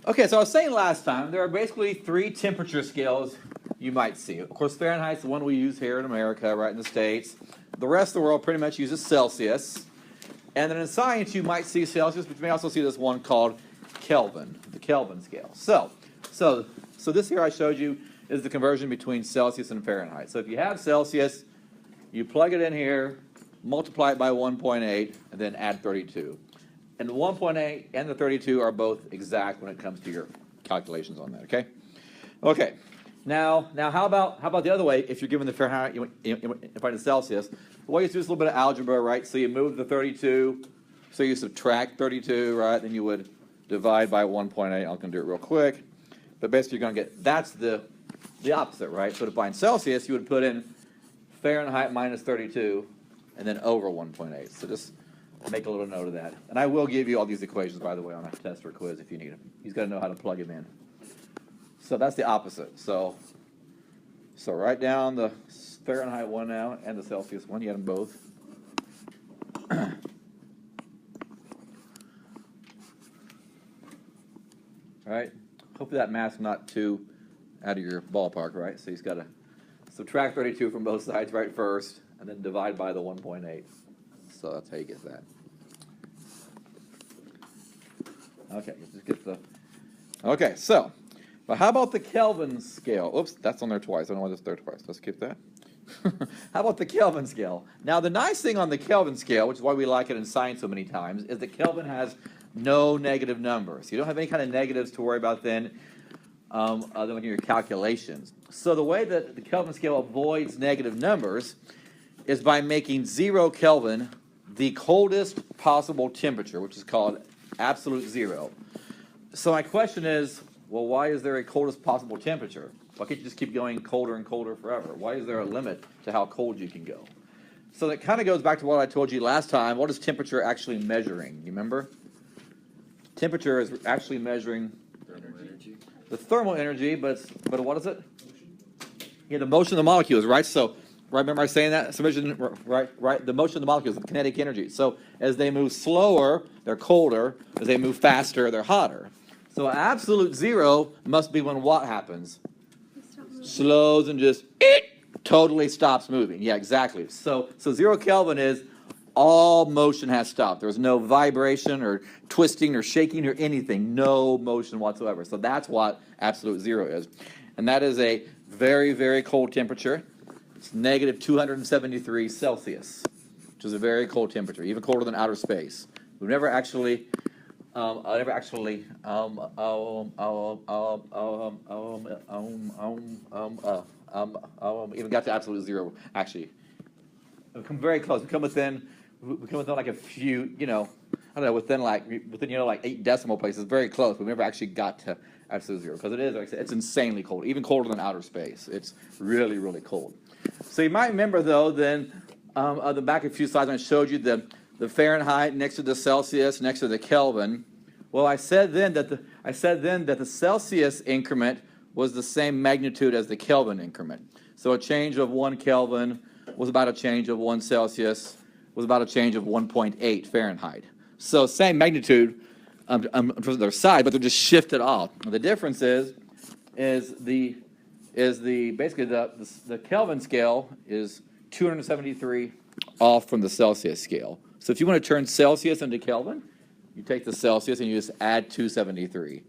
Okay, so I was saying last time, there are basically 3 temperature scales you might see. Of course, Fahrenheit's the one we use here in America, right in the States. The rest of the world pretty much uses Celsius. And then in science, you might see Celsius, but you may also see this one called Kelvin, the Kelvin scale. So this here I showed you is the conversion between Celsius and Fahrenheit. So if you have Celsius, you plug it in here, multiply it by 1.8, and then add 32. And the 1.8 and the 32 are both exact when it comes to your calculations on that, okay? Okay. Now how about the other way? If you're given the Fahrenheit, you find the Celsius. The way you do is a little bit of algebra, right? So you move the 32, so you subtract 32, right? Then you would divide by 1.8. I'm going to do it real quick. But basically you're going to get, that's the opposite, right? So to find Celsius, you would put in Fahrenheit minus 32, and then over 1.8. So just make a little note of that. And I will give you all these equations, by the way, on a test or quiz if you need them. He's got to know how to plug them in. So that's the opposite. So write down the Fahrenheit one now and the Celsius one. You have them both. All right. Hopefully that math's not too out of your ballpark, right? So he's got to subtract 32 from both sides right first, and then divide by the 1.8. So that's how you get that. Okay, let's just get the... Okay, so, but how about the Kelvin scale? Oops, that's on there twice. I don't know why that's there twice. Let's keep that. How about the Kelvin scale? Now, the nice thing on the Kelvin scale, which is why we like it in science so many times, is that Kelvin has no negative numbers. You don't have any kind of negatives to worry about then other than your calculations. So the way that the Kelvin scale avoids negative numbers is by making 0 Kelvin the coldest possible temperature, which is called absolute zero. So my question is, well, why is there a coldest possible temperature? Why can't you just keep going colder and colder forever? Why is there a limit to how cold you can go? So that kind of goes back to what I told you last time. What is temperature actually measuring? You remember? Temperature is actually measuring the thermal energy, but what is it? Yeah, the motion of the molecules, right? So, right, remember I saying that? So right, the motion of the molecules, the kinetic energy. So as they move slower, they're colder. As they move faster, they're hotter. So absolute zero must be when what happens? Slows and just totally stops moving. Yeah, exactly. So 0 Kelvin is all motion has stopped. There's no vibration or twisting or shaking or anything. No motion whatsoever. So that's what absolute zero is. And that is a very, very cold temperature. It's negative 273 Celsius, which is a very cold temperature, even colder than outer space. We've never actually even got to absolute zero. Actually, we come very close. We come within like a few, I don't know, within like 8 decimal places. Very close. We've never actually got to absolute zero because it is, like I said, it's insanely cold, even colder than outer space. It's really, really cold. So you might remember though, then the back a few slides when I showed you the Fahrenheit next to the Celsius next to the Kelvin. Well, I said then that the Celsius increment was the same magnitude as the Kelvin increment. So a change of 1 Kelvin was about a change of 1 Celsius, was about a change of 1.8 Fahrenheit. So same magnitude on their side, but they're just shifted off. The difference is the Kelvin scale is 273 off from the Celsius scale. So if you want to turn Celsius into Kelvin, you take the Celsius and you just add 273.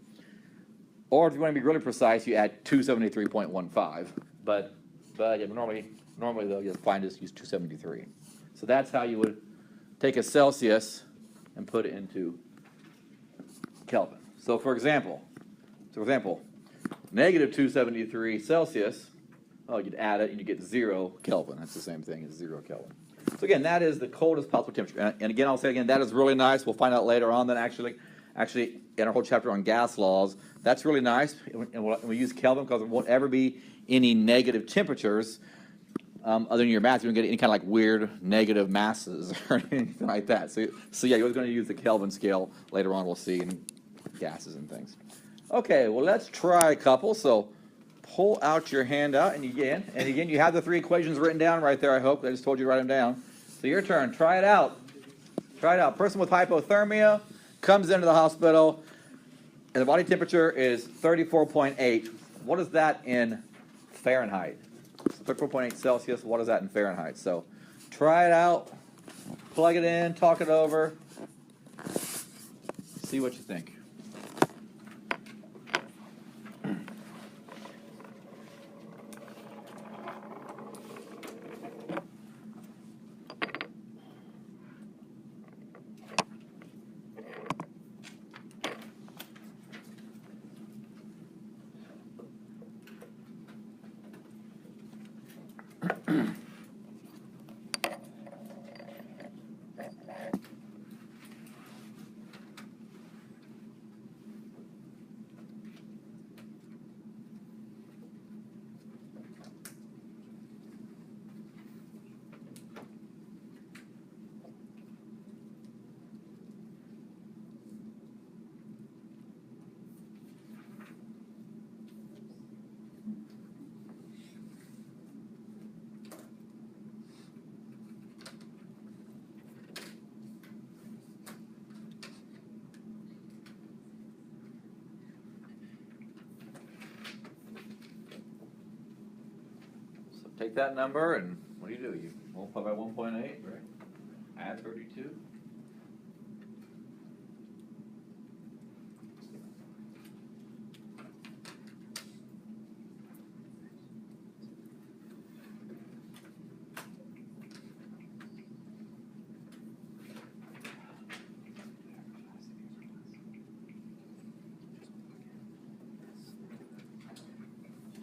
Or if you want to be really precise, you add 273.15. But yeah, normally though, you'll find us use 273. So that's how you would take a Celsius and put it into Kelvin. So for example, negative 273 Celsius, you'd add it and you get 0 Kelvin. That's the same thing as 0 Kelvin. So again, that is the coldest possible temperature. And again, I'll say again, that is really nice. We'll find out later on that actually in our whole chapter on gas laws, that's really nice. And we use Kelvin because there won't ever be any negative temperatures other than your math. You don't get any kind of like weird negative masses or anything like that. So yeah, you're going to use the Kelvin scale later on. We'll see in gases and things. Okay, well, let's try a couple. So pull out your handout, and again, you have the 3 equations written down right there, I hope. I just told you to write them down. So your turn. Try it out. Person with hypothermia comes into the hospital, And the body temperature is 34.8. What is that in Fahrenheit? So 34.8 Celsius, what is that in Fahrenheit? So try it out, plug it in, talk it over, see what you think. Take that number and what do? You multiply by 1.8, right? Add 32.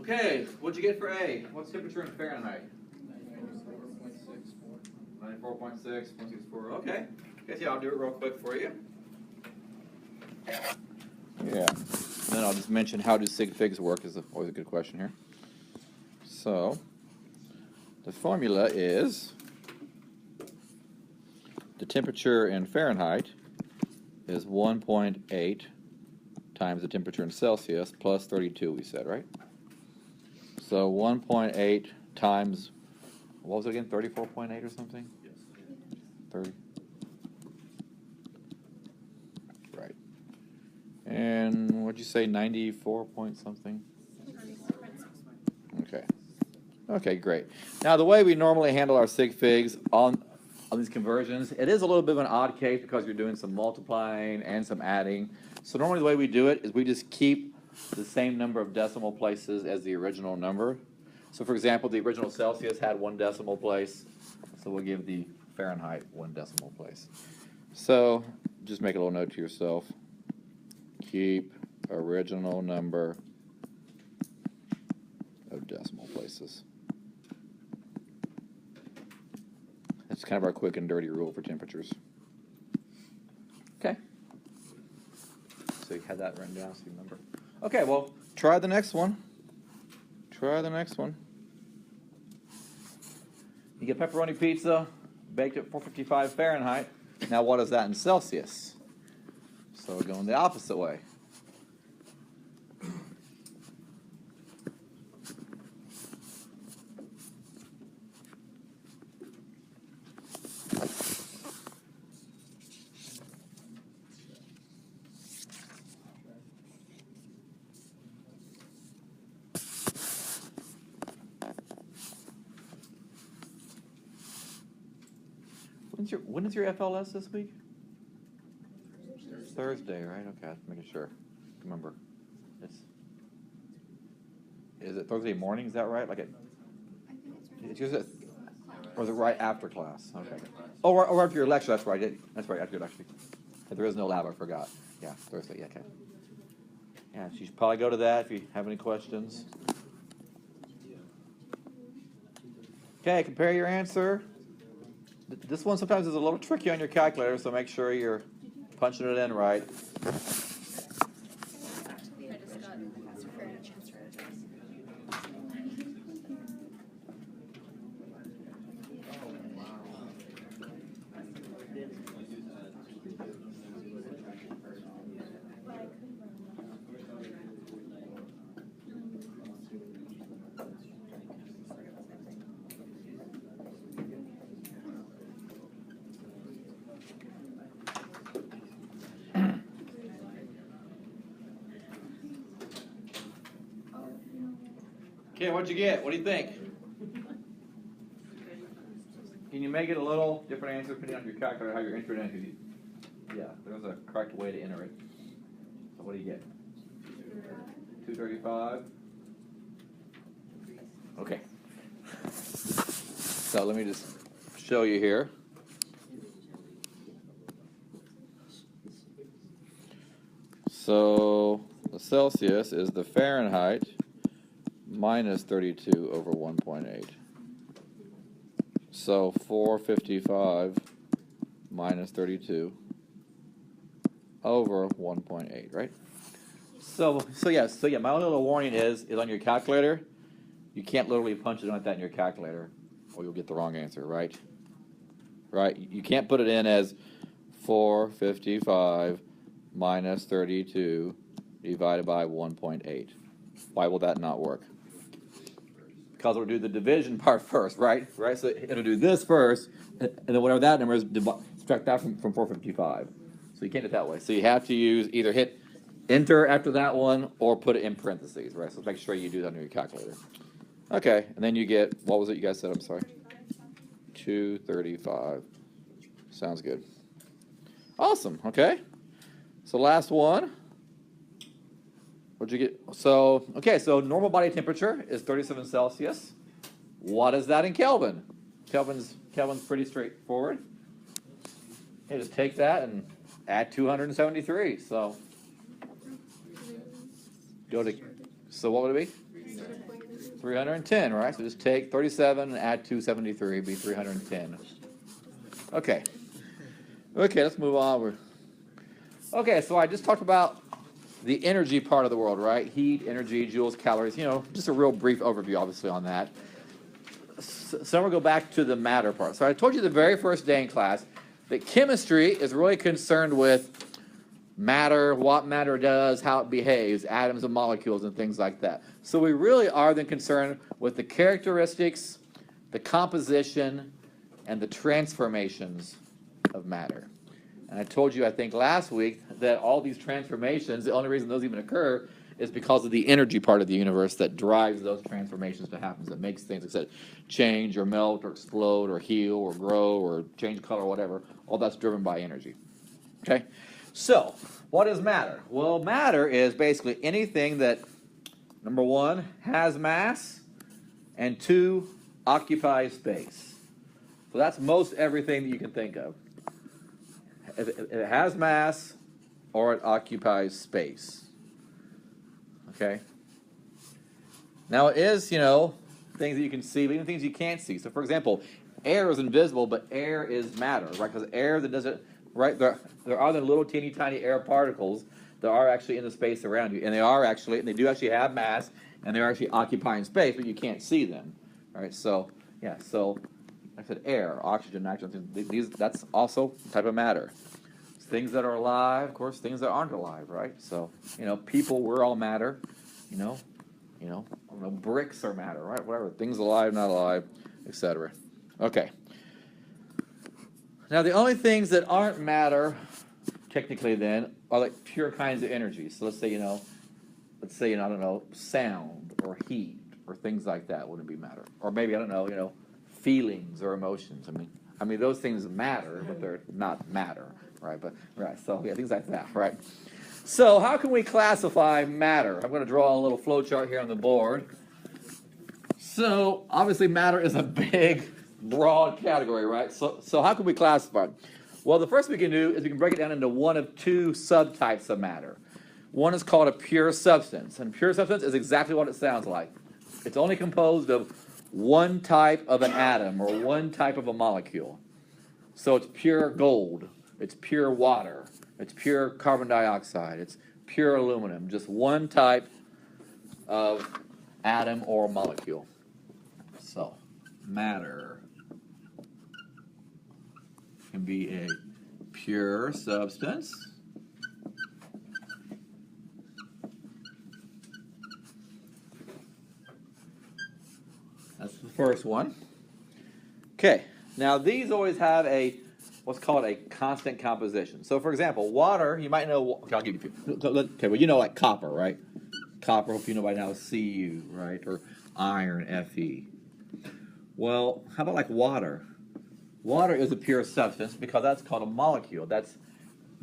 Okay, what'd you get for A? What's temperature in Fahrenheit? 94.6, 164. Okay. Okay, yeah, I'll do it real quick for you. Yeah. Then I'll just mention how do sig figs work is always a good question here. So, the formula is the temperature in Fahrenheit is 1.8 times the temperature in Celsius plus 32, we said, right? So 1.8 times, what was it again, 34.8 or something? Yes. 30. Right. And what'd you say, 94 point something? Okay. Okay, great. Now the way we normally handle our sig figs on these conversions, it is a little bit of an odd case because you're doing some multiplying and some adding. So normally the way we do it is we just keep the same number of decimal places as the original number. So for example, the original Celsius had 1 decimal place, so we'll give the Fahrenheit 1 decimal place. So just make a little note to yourself. Keep original number of decimal places. That's kind of our quick and dirty rule for temperatures. Okay. So you had that written down, so you remember. Okay, well, try the next one. Try the next one. You get pepperoni pizza, baked at 455 Fahrenheit. Now what is that in Celsius? So we're going the opposite way. When is your FLS this week? Thursday, right? Okay, making sure. Remember, is it Thursday morning? Is that right? Like or is it right after class? Okay. Oh, or after your lecture. That's right. That's right. After your lecture. There is no lab. I forgot. Yeah, Thursday. Yeah, okay. Yeah, you should probably go to that if you have any questions. Okay, compare your answer. This one sometimes is a little tricky on your calculator, so make sure you're punching it in right. Okay, what'd you get? What do you think? Can you make it a little different answer depending on your calculator, how you're entering it? Yeah, there's a correct way to enter it. So what do you get? 235. Okay. So let me just show you here. So the Celsius is the Fahrenheit minus 32 over 1.8. So 455 minus 32 over 1.8, right? So yeah, my only little warning is on your calculator, you can't literally punch it like that in your calculator or you'll get the wrong answer, right? Right? You can't put it in as 455 minus 32 divided by 1.8. Why will that not work? Because we'll do the division part first, right? Right. So it'll do this first, and then whatever that number is, subtract that from 455. So you can't do it that way. So you have to use either hit enter after that one or put it in parentheses, right? So make sure you do that on your calculator. Okay, and then you get, what was it you guys said? I'm sorry. 235. Sounds good. Awesome. Okay. So last one. What'd you get? So, okay, so normal body temperature is 37 Celsius. What is that in Kelvin? Kelvin's pretty straightforward. Okay, just take that and add 273. So, so what would it be? 310, right? So just take 37 and add 273, it'd be 310. Okay. Okay, let's move on. Okay, so I just talked about the energy part of the world, right? Heat, energy, joules, calories, just a real brief overview, obviously, on that. So we'll go back to the matter part. So I told you the very first day in class that chemistry is really concerned with matter, what matter does, how it behaves, atoms and molecules and things like that. So we really are then concerned with the characteristics, the composition, and the transformations of matter. And I told you, I think, last week that all these transformations, the only reason those even occur is because of the energy part of the universe that drives those transformations to happen, that makes things, like I said, change or melt or explode or heal or grow or change color or whatever. All that's driven by energy. Okay? So, what is matter? Well, matter is basically anything that, number one, has mass, and two, occupies space. So that's most everything that you can think of. It has mass or it occupies space. Okay? Now it is, things that you can see, but even things you can't see. So for example, air is invisible, but air is matter, right? Because air that doesn't, right, there are the little teeny tiny air particles that are actually in the space around you. And they do actually have mass, and they're actually occupying space, but you can't see them. All right, so, yeah, so I said air, oxygen, nitrogen, that's also a type of matter. Things that are alive, of course, things that aren't alive, right? So, people, we're all matter, bricks are matter, right? Whatever, things alive, not alive, etc. Okay. Now, the only things that aren't matter, technically then, are like pure kinds of energy. So let's say, I don't know, sound or heat or things like that wouldn't be matter. Or maybe, I don't know, feelings or emotions. I mean, those things matter, but they're not matter, right? So yeah, things like that, right? So how can we classify matter? I'm going to draw a little flow chart here on the board. So obviously, matter is a big, broad category, right? So how can we classify it? Well, the first we can do is we can break it down into one of two subtypes of matter. One is called a pure substance, and pure substance is exactly what it sounds like. It's only composed of one type of an atom or one type of a molecule. So it's pure gold, it's pure water, it's pure carbon dioxide, it's pure aluminum, just one type of atom or molecule. So matter can be a pure substance. That's the first one. Okay, now these always have what's called a constant composition. So for example, water, you might know, okay, I'll give you a few. Okay, well, like copper, right? Copper, hope you know by now, is Cu, right? Or iron, Fe. Well, how about like water? Water is a pure substance because that's called a molecule. That's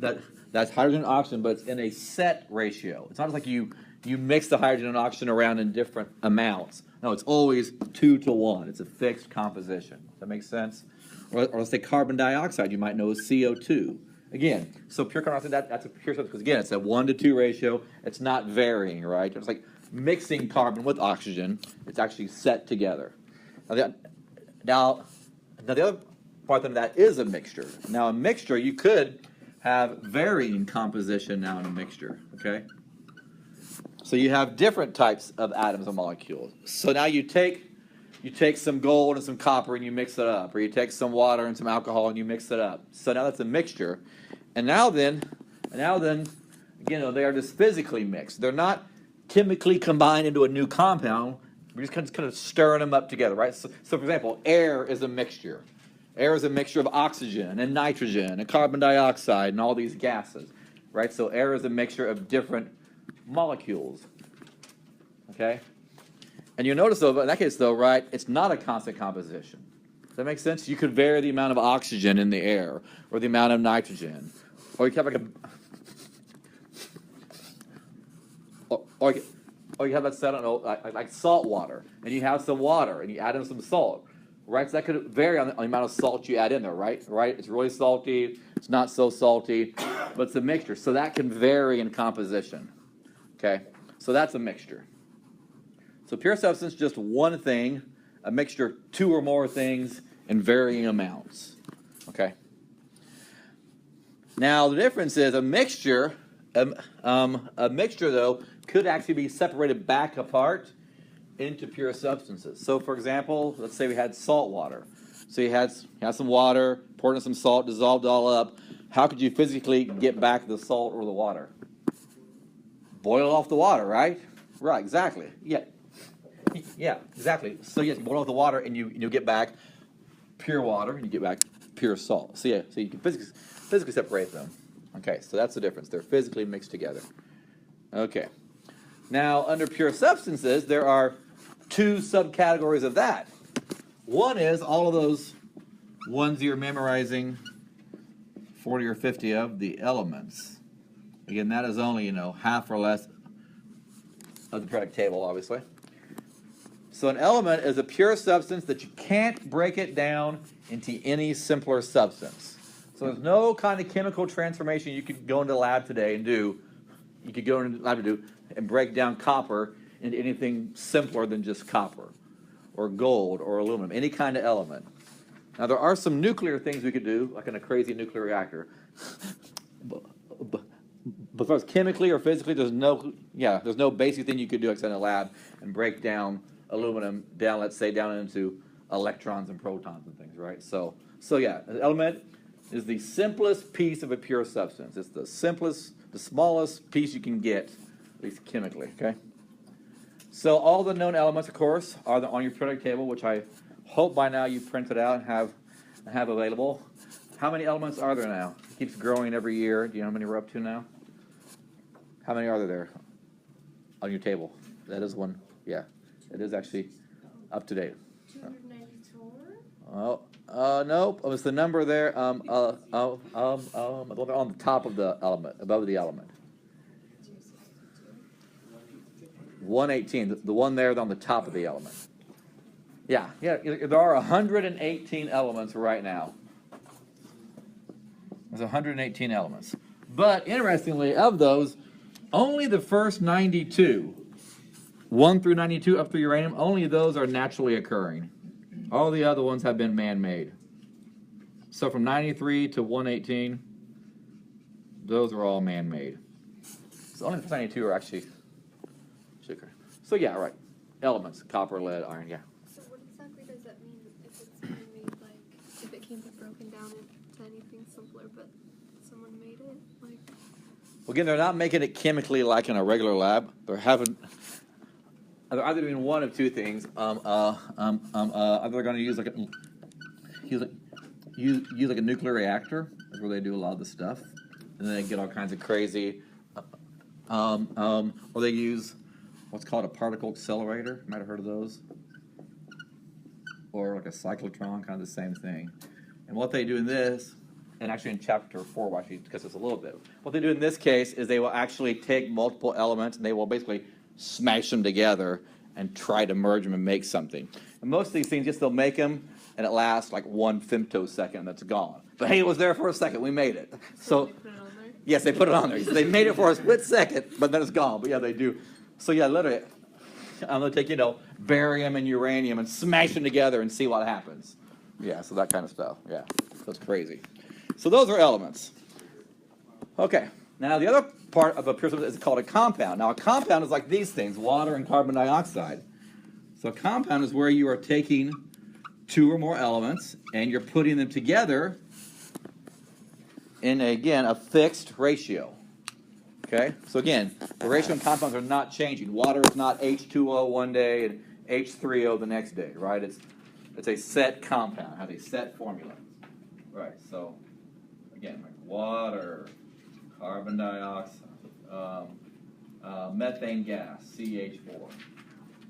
hydrogen and oxygen, but it's in a set ratio. It's not like you mix the hydrogen and oxygen around in different amounts. No, it's always 2 to 1. It's a fixed composition. Does that make sense? Or let's say carbon dioxide, you might know is CO2. Again, so pure carbon dioxide, that's a pure substance because, again, it's a 1 to 2 ratio. It's not varying, right? It's like mixing carbon with oxygen. It's actually set together. Now the other part of that is a mixture. Now, a mixture, you could have varying composition now in a mixture, okay? So you have different types of atoms and molecules. So now you take some gold and some copper and you mix it up, or you take some water and some alcohol and you mix it up. So now that's a mixture. And now then, again, they are just physically mixed. They're not chemically combined into a new compound. We're just kind of stirring them up together, right? So for example, air is a mixture. Air is a mixture of oxygen and nitrogen and carbon dioxide and all these gases, right? So air is a mixture of different molecules, okay? And you'll notice, though, in that case, though, right, it's not a constant composition. Does that make sense? You could vary the amount of oxygen in the air or the amount of nitrogen. Or you could have like or you have, let's say, I don't know, like salt water, and you have some water, and you add in some salt. Right, so that could vary on the amount of salt you add in there, right? Right, it's really salty, it's not so salty, but it's a mixture. So that can vary in composition, okay? So that's a mixture. So pure substance, just one thing, a mixture, 2 or more things in varying amounts, okay? Now, the difference is a mixture, though, could actually be separated back apart into pure substances. So, for example, let's say we had salt water. So you had some water, poured in some salt, dissolved it all up. How could you physically get back the salt or the water? Boil off the water, right? Right, exactly. Yeah, exactly. So yes, you boil off the water and you get back pure water and you get back pure salt. So so you can physically separate them. Okay, so that's the difference. They're physically mixed together. Okay. Now, under pure substances, there are 2 subcategories of that. One is all of those ones you're memorizing, 40 or 50 of, the elements. Again, that is only, half or less of the periodic table, obviously. So an element is a pure substance that you can't break it down into any simpler substance. So there's no kind of chemical transformation you could go into the lab today and do. You could go into the lab to do and break down copper into anything simpler than just copper or gold or aluminum, any kind of element. Now, there are some nuclear things we could do, like in a crazy nuclear reactor. But as far as chemically or physically, there's no basic thing you could do except in a lab and break down aluminum down, let's say, down into electrons and protons and things, right? So yeah, an element is the simplest piece of a pure substance. It's the simplest, the smallest piece you can get, at least chemically, okay? So all the known elements, of course, are on your periodic table, which I hope by now you've printed out and have available. How many elements are there now? It keeps growing every year. Do you know how many we're up to now? How many are there on your table? That is one. Yeah, it is actually up to date. 294? Nope. It was the number there. On the top of the element, above the element. 118, the one there on the top of the element. Yeah, there are 118 elements right now. There's 118 elements. But interestingly, of those, only the first 92, 1 through 92 up through uranium, only those are naturally occurring. All the other ones have been man-made. So from 93 to 118, those are all man-made. So only the first 92 are actually sugar. So yeah, right. Elements, copper, lead, iron, yeah. So what exactly does that mean if it's man-made, like if it can't be broken down into anything simpler, but someone made it? Like, well, again, they're not making it chemically like in a regular lab. They're either doing one of two things. Either they're going to use like a nuclear reactor. That's where they do a lot of the stuff, and then they get all kinds of crazy. Or they use what's called a particle accelerator. You might have heard of those. Or like a cyclotron, kind of the same thing. And what they do in this, and actually in chapter 4, we'll actually discuss this a little bit. What they do in this case is they will actually take multiple elements and they will basically smash them together and try to merge them and make something. And most of these things, just they'll make them and it lasts like 1 femtosecond and that's gone. But hey, it was there for a second. We made it. So they put it on there? yes, they put it on there. They made it for a split second, but then it's gone. But yeah, they do. So yeah, literally, I'm going to take, barium and uranium and smash them together and see what happens. Yeah, so that kind of stuff. Yeah, that's crazy. So those are elements. Okay, now the other part of a pure substance is called a compound. Now a compound is like these things, water and carbon dioxide. So a compound is where you are taking 2 or more elements and you're putting them together in, again, a fixed ratio. Okay, so again, the ratio in compounds are not changing. Water is not H2O one day and H3O the next day, right? It's a set compound, has a set formula. Right, so again, like water, carbon dioxide, methane gas, CH4.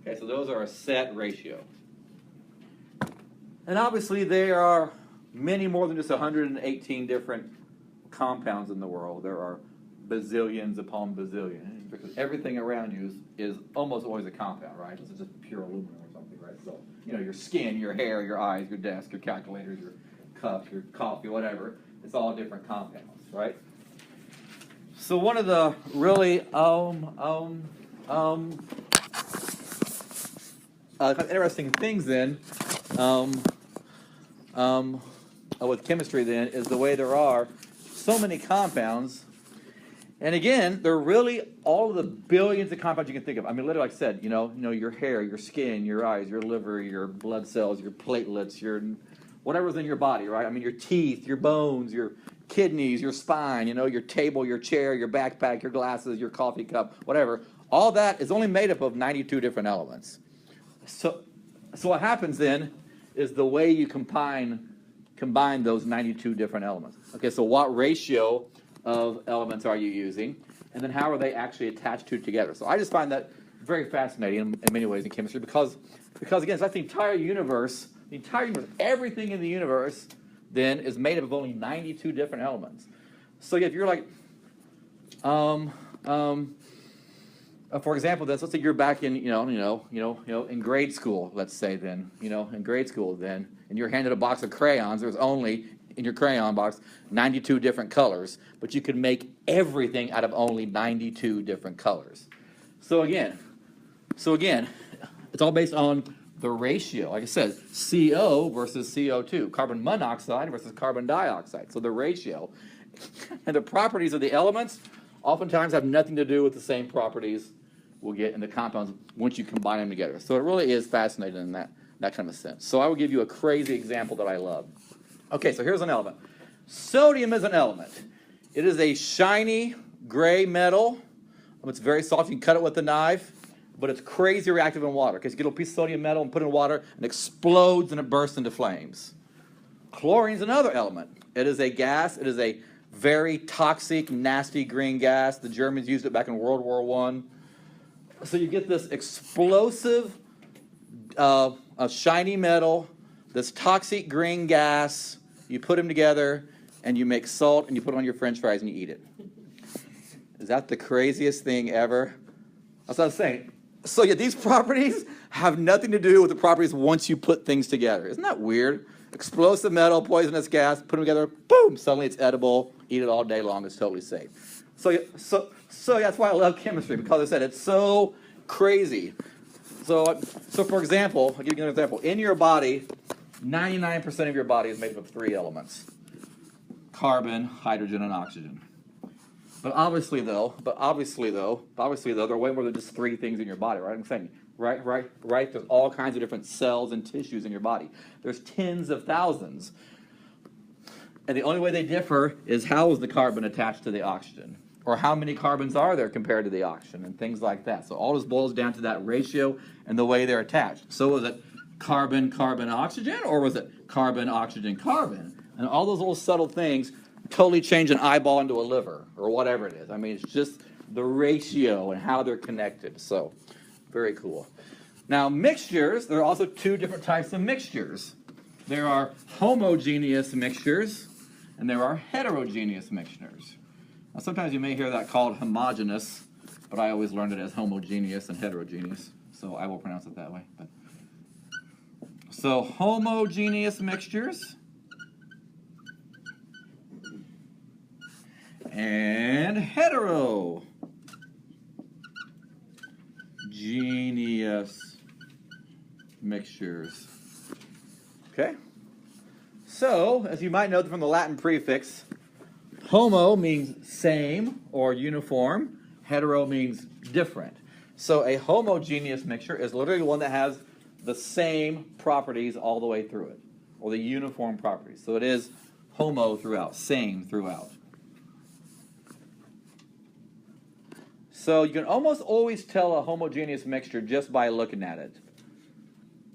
Okay, so those are a set ratio. And obviously there are many more than just 118 different compounds in the world. There are bazillions upon bazillions, because everything around you is almost always a compound, right? This is just pure aluminum or something, right? So, your skin, your hair, your eyes, your desk, your calculators, your cup, your coffee, whatever, it's all different compounds, right? So one of the really interesting things then with chemistry then is the way there are so many compounds. And again, they're really all of the billions of compounds you can think of. I mean, literally, like I said, your hair, your skin, your eyes, your liver, your blood cells, your platelets, your whatever's in your body, right? I mean, your teeth, your bones, your kidneys, your spine, your table, your chair, your backpack, your glasses, your coffee cup, whatever. All that is only made up of 92 different elements. So what happens then is the way you combine those 92 different elements. Okay, so what ratio of elements are you using, and then how are they actually attached to together? So I just find that very fascinating in many ways in chemistry because again, it's like the entire universe, everything in the universe then is made up of only 92 different elements. So if you're like, for example, let's say you're back in, in grade school, let's say then, in grade school then, and you're handed a box of crayons, there's only in your crayon box 92 different colors, but you can make everything out of only 92 different colors. So again, it's all based on the ratio. Like I said, CO versus CO2, carbon monoxide versus carbon dioxide. So the ratio. And the properties of the elements oftentimes have nothing to do with the same properties we'll get in the compounds once you combine them together. So it really is fascinating in that kind of sense. So I will give you a crazy example that I love. Okay, so here's an element. Sodium is an element. It is a shiny gray metal. It's very soft. You can cut it with a knife, but it's crazy reactive in water. Because you get a piece of sodium metal and put it in water, and it explodes and it bursts into flames. Chlorine is another element. It is a gas. It is a very toxic, nasty green gas. The Germans used it back in World War I. So you get this explosive, shiny metal, this toxic green gas. You put them together, and you make salt, and you put it on your French fries, and you eat it. Is that the craziest thing ever? That's what I was saying. So yeah, these properties have nothing to do with the properties once you put things together. Isn't that weird? Explosive metal, poisonous gas, put them together, boom, suddenly it's edible, eat it all day long, it's totally safe. So that's why I love chemistry, because I said it's so crazy. So for example, I'll give you an example. In your body, 99% of your body is made up of 3 elements: carbon, hydrogen, and oxygen. But obviously though, there are way more than just 3 things in your body, right? I'm saying, right. There's all kinds of different cells and tissues in your body. There's tens of thousands. And the only way they differ is how is the carbon attached to the oxygen? Or how many carbons are there compared to the oxygen, and things like that. So all this boils down to that ratio and the way they're attached. So was it carbon, carbon, oxygen, or was it carbon, oxygen, carbon? And all those little subtle things totally change an eyeball into a liver, or whatever it is. I mean, it's just the ratio and how they're connected. So Very cool. Now, mixtures, there are also two different types of mixtures. There are homogeneous mixtures, and there are heterogeneous mixtures. Now, sometimes you may hear that called homogeneous, but I always learned it as homogeneous and heterogeneous, so I will pronounce it that way. So, homogeneous mixtures and heterogeneous mixtures. Okay? So, as you might know from the Latin prefix, homo means same or uniform. Hetero means different. So a homogeneous mixture is literally one that has the same properties all the way through it, or the uniform properties. So it is homo throughout, same throughout. So you can almost always tell a homogeneous mixture just by looking at it,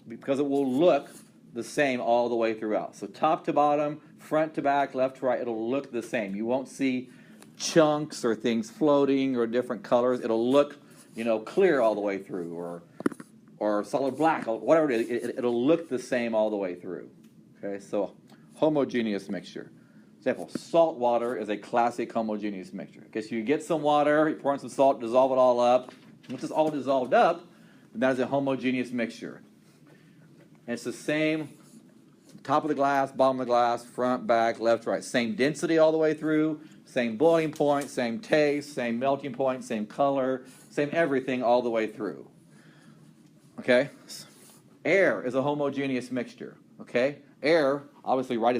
because it will look the same all the way throughout. So top to bottom, front to back, left to right, it'll look the same. You won't see chunks or things floating or different colors. It'll look, clear all the way through, or solid black, whatever it is. It'll look the same all the way through. Okay, so homogeneous mixture. Example, salt water is a classic homogeneous mixture. Okay, so you get some water, you pour in some salt, dissolve it all up. Once it's all dissolved up, that is a homogeneous mixture. And it's the same top of the glass, bottom of the glass, front, back, left, right. Same density all the way through, same boiling point, same taste, same melting point, same color, same everything all the way through. Okay? Air is a homogeneous mixture. Okay? Air, obviously, right.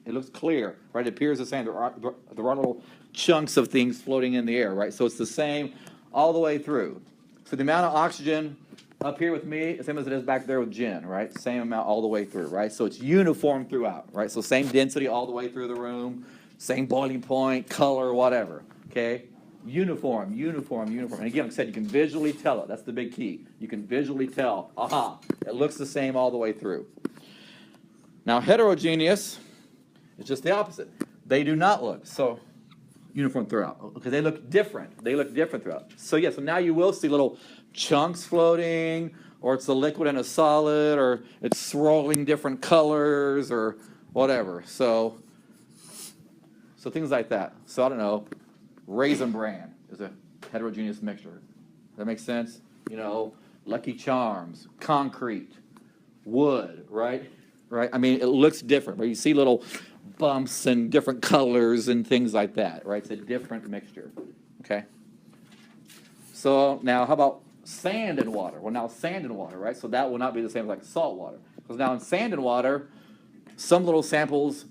It looks clear, right? It appears the same. There are little chunks of things floating in the air, right? So it's the same all the way through. So the amount of oxygen up here with me, the same as it is back there with Jen, right? Same amount all the way through, right? So it's uniform throughout, right? So same density all the way through the room, same boiling point, color, whatever, okay? Uniform. And again, like I said, you can visually tell it. That's the big key. You can visually tell, it looks the same all the way through. Now, heterogeneous is just the opposite. They do not look so uniform throughout. Okay, they look different. Throughout. So so now you will see little chunks floating, or it's a liquid and a solid, or it's swirling different colors, or whatever. So things like that. So I don't know, Raisin Bran is a heterogeneous mixture. Does that make sense? Lucky Charms, concrete, wood, right? I mean, it looks different, but you see little bumps and different colors and things like that, right? It's a different mixture, okay? So now how about sand and water? Well, now sand and water, right? So that will not be the same as like salt water. Because now in sand and water, some little samples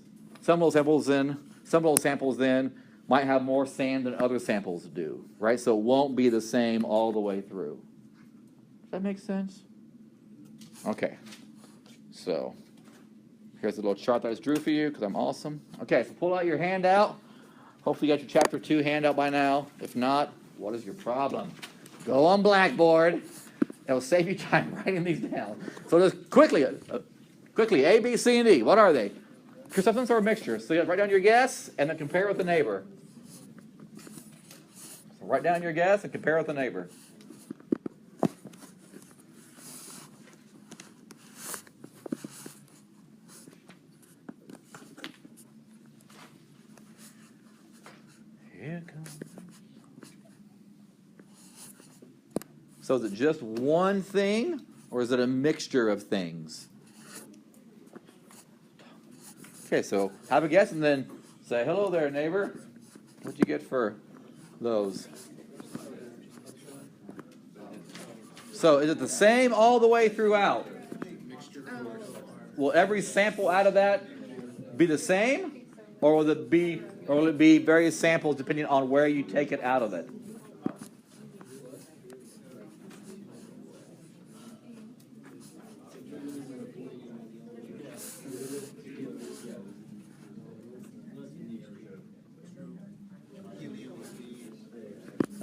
then might have more sand than other samples do, right? So it won't be the same all the way through. Does that make sense? Okay. So here's a little chart that I just drew for you because I'm awesome. Okay, so pull out your handout. Hopefully you got your Chapter 2 handout by now. If not, what is your problem? Go on Blackboard. It'll save you time writing these down. So just quickly, A, B, C, and D. What are they? Pure substance or a mixture. So you write down your guess and then compare it with the neighbor. So write down your guess and compare it with the neighbor. Here it comes. So is it just one thing, or is it a mixture of things? Okay, so have a guess and then say, hello there, neighbor. What'd you get for those? So is it the same all the way throughout? Will every sample out of that be the same? Or will it be various samples depending on where you take it out of it?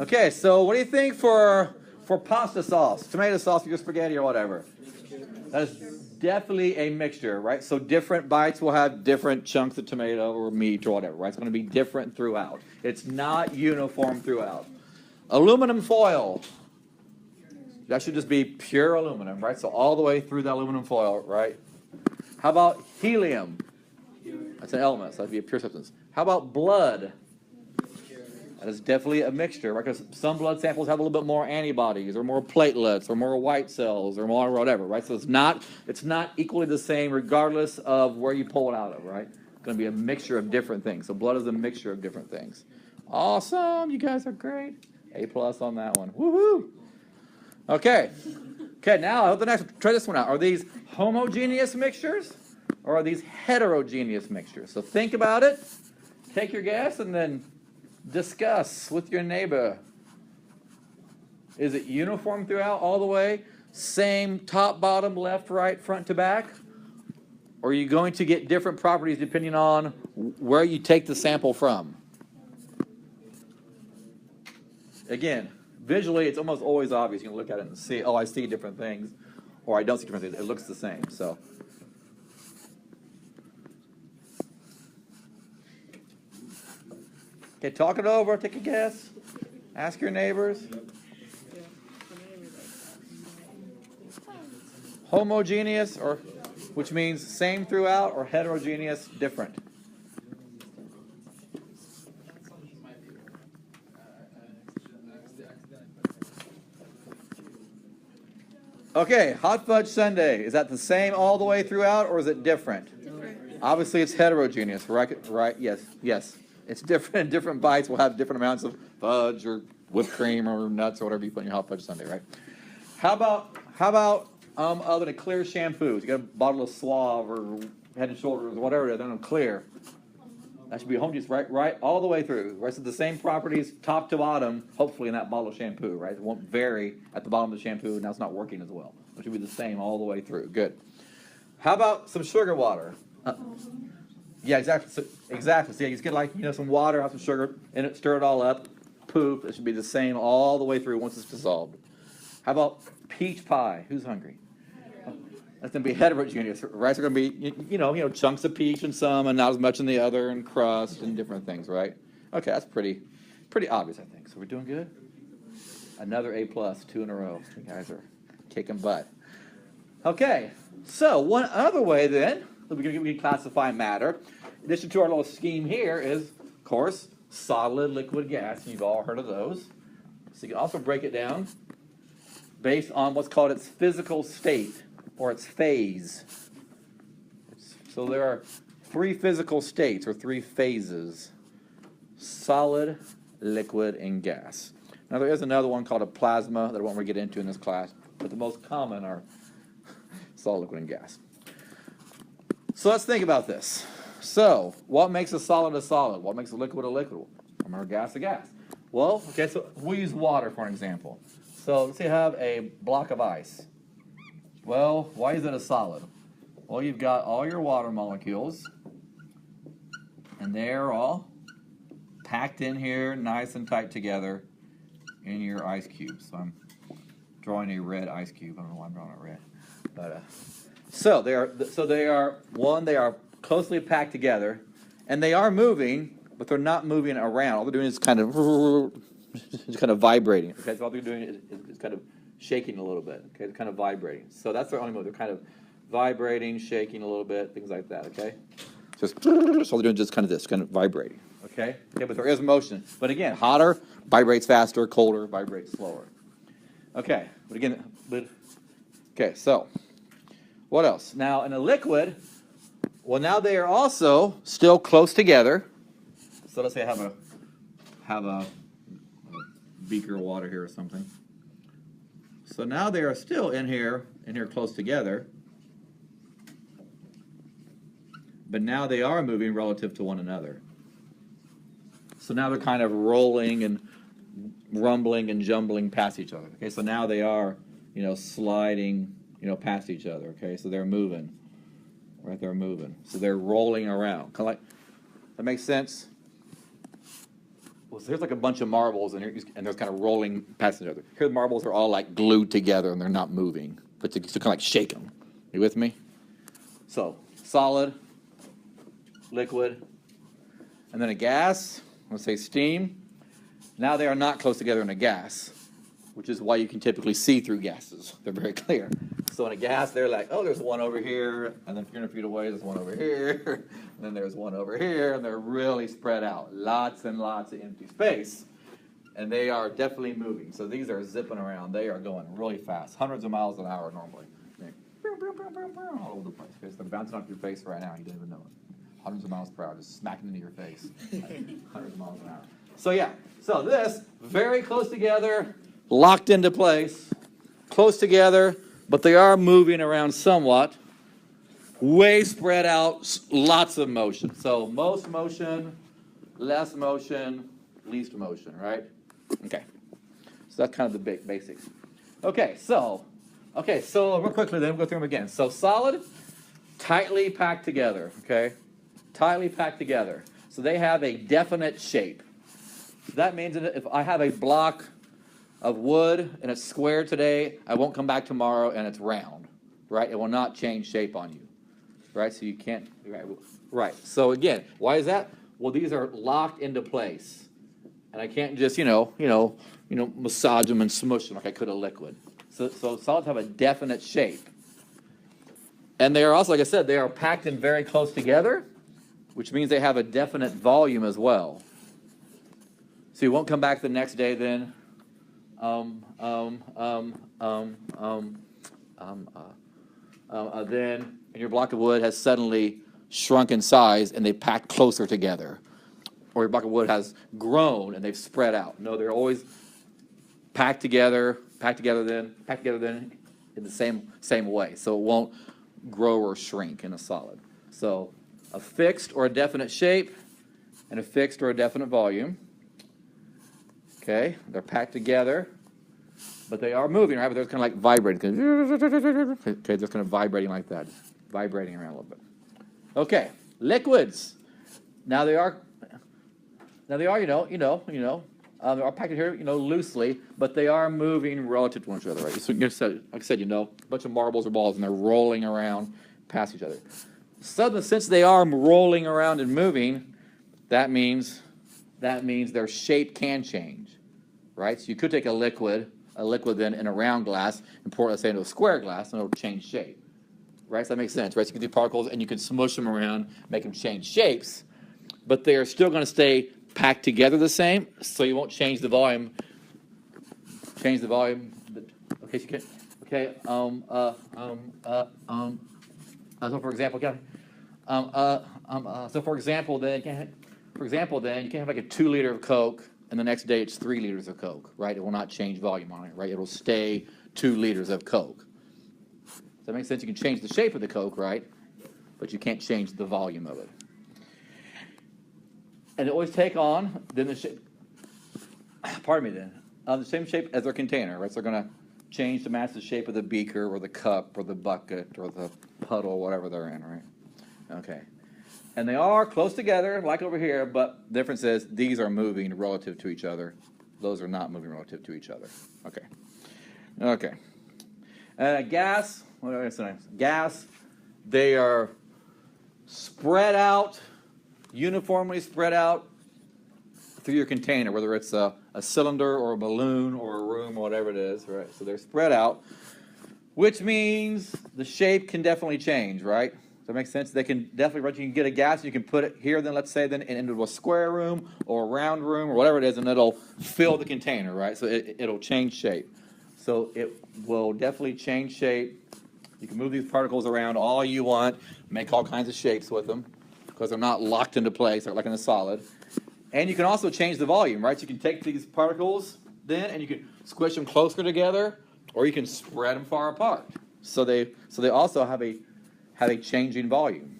Okay, so what do you think for pasta sauce, tomato sauce, or your spaghetti or whatever? That is definitely a mixture, right? So different bites will have different chunks of tomato or meat or whatever, right? It's going to be different throughout. It's not uniform throughout. Aluminum foil. That should just be pure aluminum, right? So all the way through the aluminum foil, right? How about helium? That's an element, so that'd be a pure substance. How about blood? That is definitely a mixture, right? Because some blood samples have a little bit more antibodies, or more platelets, or more white cells, or more whatever, right? So it's not equally the same regardless of where you pull it out of, right? It's going to be a mixture of different things. So blood is a mixture of different things. Awesome, you guys are great. A+ on that one. Woohoo! Okay. Okay, now the next one. Try this one out. Are these homogeneous mixtures, or are these heterogeneous mixtures? So think about it. Take your guess, and then discuss with your neighbor. Is it uniform throughout all the way? Same top, bottom, left, right, front to back? Or are you going to get different properties depending on where you take the sample from? Again, visually it's almost always obvious. You can look at it and see, oh, I see different things, or I don't see different things. It looks the same. So. Okay, talk it over, take a guess. Ask your neighbors. Homogeneous, or which means same throughout, or heterogeneous, different. Okay, hot fudge sundae. Is that the same all the way throughout, or is it different? Different. Obviously, it's heterogeneous, right? Right? Yes. Yes. It's different. Different bites will have different amounts of fudge or whipped cream or nuts or whatever you put in your hot fudge sundae, right? How about other than clear shampoos? You got a bottle of Suave or Head and Shoulders or whatever. They're on clear. That should be homogeneous, right, all the way through. The rest of the same properties, top to bottom, hopefully in that bottle of shampoo, right? It won't vary at the bottom of the shampoo. Now it's not working as well. It should be the same all the way through. Good. How about some sugar water? Yeah, exactly. So you just get some water, have some sugar in it, stir it all up. Poof, it should be the same all the way through once it's dissolved. How about peach pie? Who's hungry? That's going to be heterogeneous, right? So going to be, chunks of peach in some and not as much in the other, and crust and different things, right? Okay, that's pretty obvious, I think. So we're doing good. Another A+, 2 in a row. You guys are kicking butt. Okay, so one other way then that we can classify matter, in addition to our little scheme here, is, of course, solid, liquid, gas. You've all heard of those. So you can also break it down based on what's called its physical state, or its phase. So there are 3 physical states, or 3 phases: solid, liquid, and gas. Now there is another one called a plasma that I won't really get into in this class, but the most common are solid, liquid, and gas. So let's think about this. So what makes a solid a solid? What makes a liquid a liquid? Or a gas a gas? Well, okay, so we'll use water for an example. So let's say you have a block of ice. Well, why is it a solid? Well, you've got all your water molecules, and they're all packed in here nice and tight together in your ice cube. So I'm drawing a red ice cube. I don't know why I'm drawing it red. But so they are closely packed together, and they are moving, but they're not moving around. All they're doing is kind of vibrating. Okay, so all they're doing is kind of shaking a little bit. Okay, they're kind of vibrating. So that's their only move. They're kind of vibrating, shaking a little bit, things like that. Okay, so all they're doing is just kind of this, kind of vibrating. Okay, but there is motion. But again, hotter vibrates faster, colder vibrates slower. Okay, okay. So what else? Now in a liquid, well, now they are also still close together. So let's say I have a beaker of water here or something. So now they are still in here close together, but now they are moving relative to one another. So now they're kind of rolling and rumbling and jumbling past each other. Okay, so now they are, sliding, past each other. Okay, so they're moving, right? They're moving. So they're rolling around. Kind of like, that makes sense? Well, so here's like a bunch of marbles, and they're kind of rolling past each other. Here the marbles are all like glued together, and they're not moving. But to kind of like shake them. You with me? So, solid, liquid, and then a gas. Let's say steam. Now they are not close together in a gas. which is why you can typically see through gases. They're very clear. So in a gas, they're like, oh, there's one over here, and then 300 feet away, there's one over here, and then there's one over here, and they're really spread out. Lots and lots of empty space. And they are definitely moving. So these are zipping around. They are going really fast, hundreds of miles an hour normally. All over the place. Okay, so they're bouncing off your face right now. You don't even know it. Hundreds of miles per hour, just smacking into your face. Hundreds of miles an hour. So yeah, so this, very close together, locked into place, close together, but they are moving around somewhat, way spread out, lots of motion. So most motion, less motion, least motion, right? Okay, so that's kind of the basics. Okay, so real quickly then, we'll go through them again. So solid, tightly packed together, okay? Tightly packed together. So they have a definite shape. That means that if I have a block of wood and it's square today, I won't come back tomorrow and it's round, right? It will not change shape on you, right? So you can't, right. So again, why is that? Well, these are locked into place. And I can't just, massage them and smush them like I could a liquid. So solids have a definite shape. And they are also, like I said, they are packed in very close together, which means they have a definite volume as well. So you won't come back the next day then. Then your block of wood has suddenly shrunk in size and they packed closer together. Or your block of wood has grown and they've spread out. No, they're always packed together then in the same way. So it won't grow or shrink in a solid. So a fixed or a definite shape and a fixed or a definite volume. Okay, they're packed together, but they are moving, right? But they're kind of like vibrating. Okay, they're kind of vibrating like that, just vibrating around a little bit. Okay, liquids. Now they are, they are packed here, loosely, but they are moving relative to one another, right? So, like I said, a bunch of marbles or balls, and they're rolling around past each other. So, since they are rolling around and moving, that means their shape can change, right? So you could take a liquid then in a round glass and pour it, let's say, into a square glass, and it'll change shape, right? So that makes sense, right? So you can do particles, and you can smush them around, make them change shapes, but they are still going to stay packed together the same, so you won't change the volume. Change the volume. Okay, you can. Okay. So for example, then you can have like a 2 liter of Coke, and the next day it's 3 liters of Coke, right? It will not change volume on it, right? It'll stay 2 liters of Coke. Does that make sense? You can change the shape of the Coke, right? But you can't change the volume of it. And they always take on then the shape. The same shape as their container, right? So they're going to change to match the shape of the beaker or the cup or the bucket or the puddle, whatever they're in, right? Okay. And they are close together, like over here, but the difference is these are moving relative to each other. Those are not moving relative to each other. Okay. Okay. Gas, what are they? Gas, they are spread out, uniformly spread out through your container, whether it's a cylinder or a balloon or a room or whatever it is, right? So they're spread out, which means the shape can definitely change, right? Does that make sense? They can definitely, you can get a gas, you can put it here, then let's say, then into a square room or a round room or whatever it is, and it'll fill the container, right? So it'll change shape. So it will definitely change shape. You can move these particles around all you want, make all kinds of shapes with them, because they're not locked into place, they're like in a solid. And you can also change the volume, right? So you can take these particles then, and you can squish them closer together, or you can spread them far apart. So they also have a changing volume.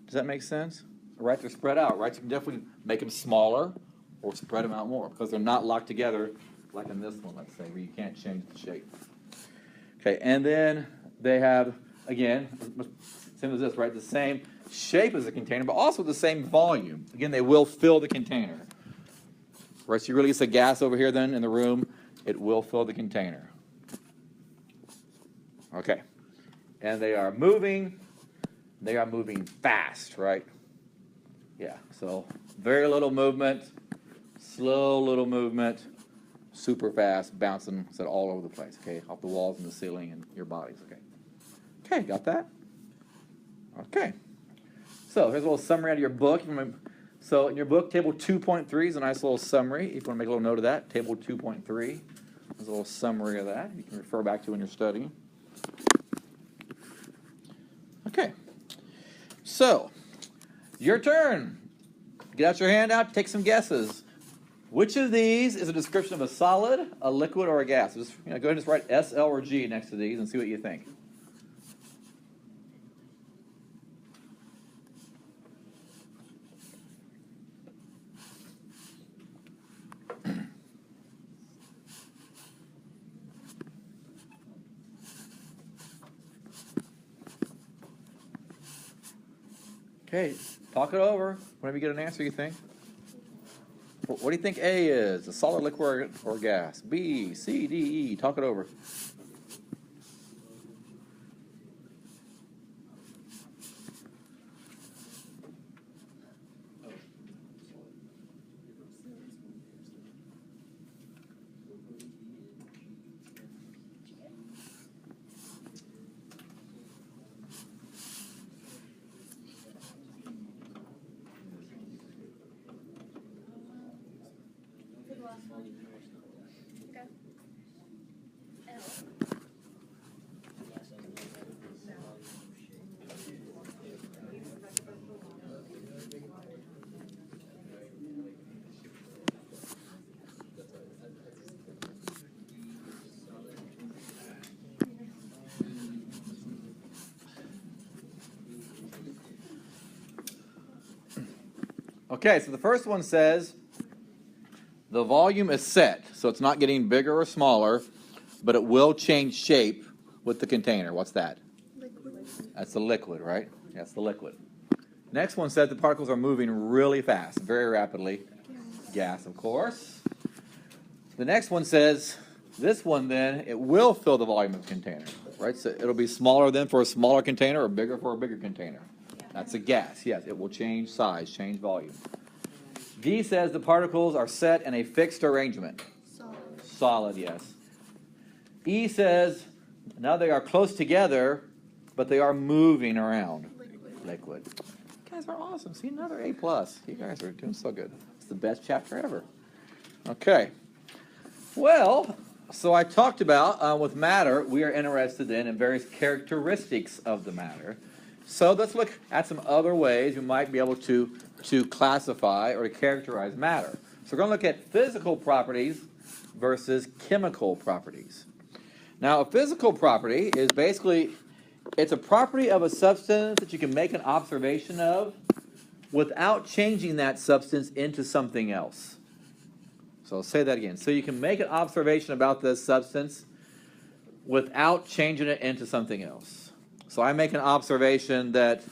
Does that make sense? Right? They're spread out, right? So you can definitely make them smaller or spread them out more because they're not locked together like in this one, let's say, where you can't change the shape. Okay, and then they have, again, same as this, right? The same shape as the container, but also the same volume. Again, they will fill the container. Right, so you release a gas over here then in the room, it will fill the container. Okay. And they are moving fast, right? Yeah, so very little movement, slow little movement, super fast, bouncing all over the place, okay, off the walls and the ceiling and your bodies, okay. Okay, got that? Okay. So here's a little summary out of your book. So in your book, table 2.3 is a nice little summary. If you want to make a little note of that, table 2.3 is a little summary of that. You can refer back to when you're studying. Okay. So, your turn. Get out your hand out, take some guesses. Which of these is a description of a solid, a liquid, or a gas? Just go ahead and just write S, L, or G next to these and see what you think. Okay, talk it over. Whenever you get an answer, you think. What do you think A is? A solid, liquid, or gas? B, C, D, E. Talk it over. Okay, so the first one says the volume is set, so it's not getting bigger or smaller, but it will change shape with the container. What's that? Liquid. That's the liquid, right? That's the liquid. Next one says the particles are moving really fast, very rapidly. Gas, of course. The next one says, this one then, it will fill the volume of the container, right? So it'll be smaller then for a smaller container or bigger for a bigger container. That's a gas, yes. It will change size, change volume. D says the particles are set in a fixed arrangement. Solid. Solid, yes. E says now they are close together, but they are moving around. Liquid. You guys are awesome. See, another A+. You guys are doing so good. It's the best chapter ever. Okay. Well, so I talked about with matter, we are interested in various characteristics of the matter. So let's look at some other ways you might be able to classify or to characterize matter. So we're going to look at physical properties versus chemical properties. Now, a physical property is basically, it's a property of a substance that you can make an observation of without changing that substance into something else. So I'll say that again. So you can make an observation about this substance without changing it into something else. So I make an observation that